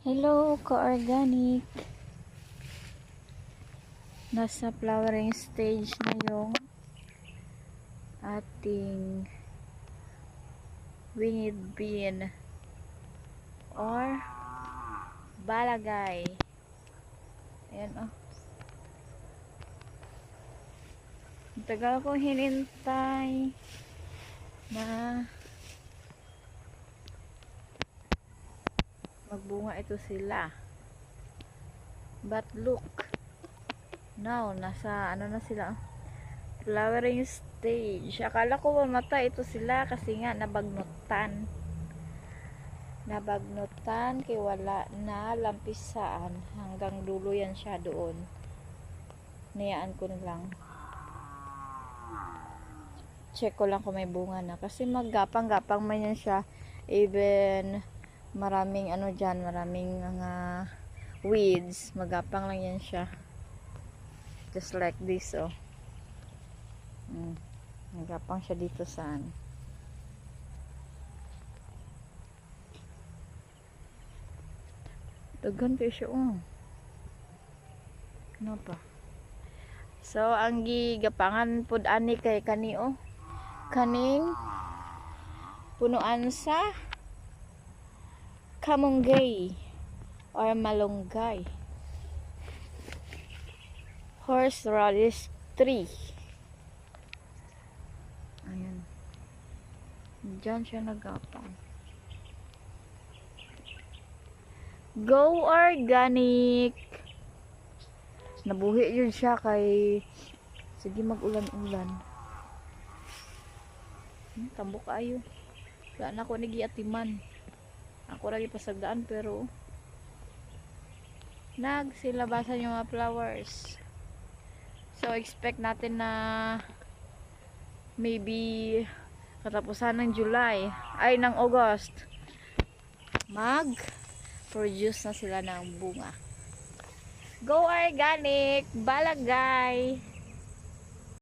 Hello, ka-organic. Nasa flowering stage na yung ating winged bean or balagay. Ayan oh. Ang tagal ko hinintay na magbunga ito sila. But look, now nasa ano na sila, flowering stage. Akala ko mamatay ito sila kasi nga nabagnutan kay wala na lampisan hanggang dulo yan siya doon. Niyaan ko na lang, check ko lang kung may bunga na kasi maggapang-gapang man yan siya, even maraming ano dyan, maraming mga weeds, magapang lang yan siya, just like this oh. Magapang siya dito saan. Dagan kayo siya oh. Ano pa? So ang gigapangan pud ani kay kani oh, kaning punuan sa kamunggay or malunggay, horseradish tree. Ayan, dyan siya nagapang. Go organic. Nabuhi yun siya kay sige mag-ulan-ulan. Tambok ayo. Wala na ako nagiatiman. Ako lagi pasagdaan pero nagsilabasan yung mga flowers. So expect natin na maybe katapusan ng July ay ng August mag-produce na sila ng bunga. Go organic, balagay.